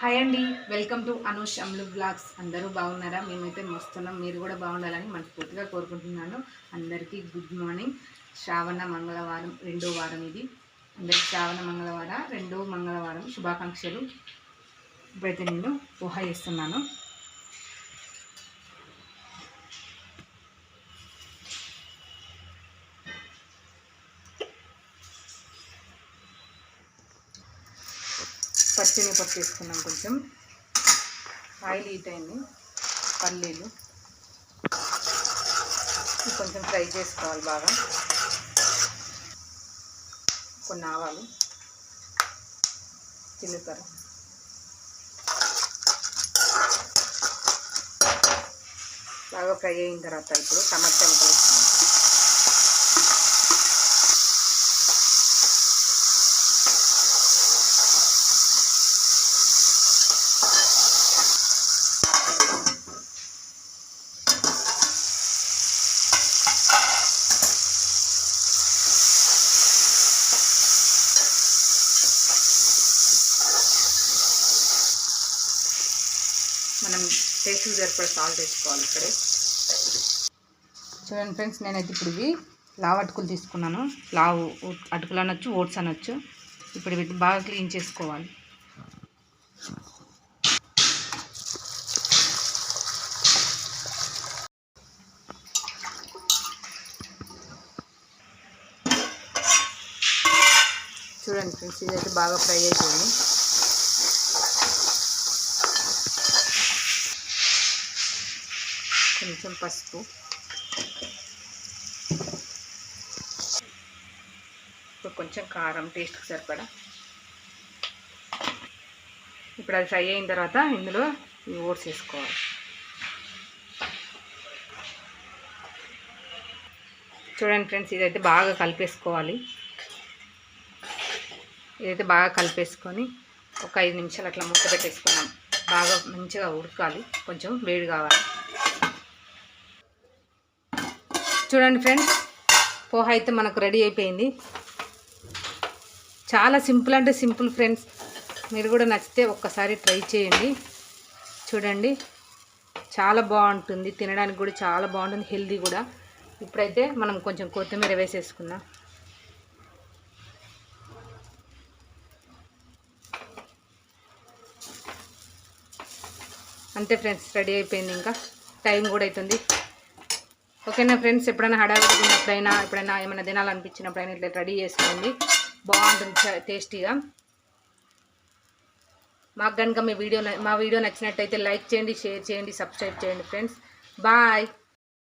Hi అండి, welcome to Anush Amlu blogs. అందరూ బాగున్నారా? మేమైతే మస్తున్నాం. మీరు కూడా బాగుండాలని మనస్ఫూర్తిగా కోరుకుంటున్నాను. అందరికీ గుడ్ మార్నింగ్. శ్రావణ మంగళవారం రెండో వారం ఇది. అందరికీ శ్రావణ మంగళవారం రెండో మంగళవారం శుభాకాంక్షలు. ఇప్పుడైతే నేను పోహా చేస్తున్నాను. పచ్చిమిరపప్పు వేసుకున్నాం, కొంచెం ఆయిల్ హీట్ అయింది, పల్లీలు కొంచెం ఫ్రై చేసుకోవాలి బాగా, కొన్ని ఆవాలు, జీలకర్ర, బాగా ఫ్రై అయిన తర్వాత ఇప్పుడు టమాటా ముక్కలు వేసుకున్నాం. మనం టేస్ట్కి సరిపడా సాల్ట్ వేసుకోవాలి. ఇక్కడే చూడండి ఫ్రెండ్స్, నేనైతే ఇప్పుడు ఇవి లావు అటుకులు తీసుకున్నాను. లావు అటుకులు అనొచ్చు, ఓట్స్ అనొచ్చు. ఇప్పుడు ఇవి బాగా క్లీన్ చేసుకోవాలి. చూడండి ఫ్రెండ్స్, ఇదైతే బాగా ఫ్రై అయిపోయింది. కొంచెం పసుపు, కొంచెం కారం టేస్ట్కి సరిపడా. ఇప్పుడు అది ఫ్రై అయిన తర్వాత ఇందులో ఈ ఓట్స్ వేసుకోవాలి. చూడండి ఫ్రెండ్స్, ఇదైతే బాగా కలిపేసుకోవాలి. ఇదైతే బాగా కలిపేసుకొని ఒక 5 నిమిషాలు అట్లా మూత పెట్టేసుకున్నాం. బాగా మంచిగా ఉడకాలి, కొంచెం వేడి కావాలి. చూడండి ఫ్రెండ్స్, పోహా అయితే మనకు రెడీ అయిపోయింది. చాలా సింపుల్ అంటే సింపుల్ ఫ్రెండ్స్. మీరు కూడా నచ్చితే ఒక్కసారి ట్రై చేయండి. చూడండి, చాలా బాగుంటుంది, తినడానికి కూడా చాలా బాగుంటుంది, హెల్దీ కూడా. ఇప్పుడైతే మనం కొంచెం కొత్తిమీర వేసేసుకుందాం. అంతే ఫ్రెండ్స్, రెడీ అయిపోయింది. ఇంకా టైం కూడా అవుతుంది. ఓకేనా ఫ్రెండ్స్, ఎప్పుడైనా హడావిడి ఉన్నప్పుడైనా, ఎప్పుడైనా ఏమైనా తినాలనిపించినప్పుడైనా ఇట్లా రెడీ చేసుకోండి, బాగుంటుంది టేస్టీగా. మాకు కనుక మా వీడియో నచ్చినట్టయితే లైక్ చేయండి, షేర్ చేయండి, సబ్స్క్రైబ్ చేయండి ఫ్రెండ్స్. బాయ్.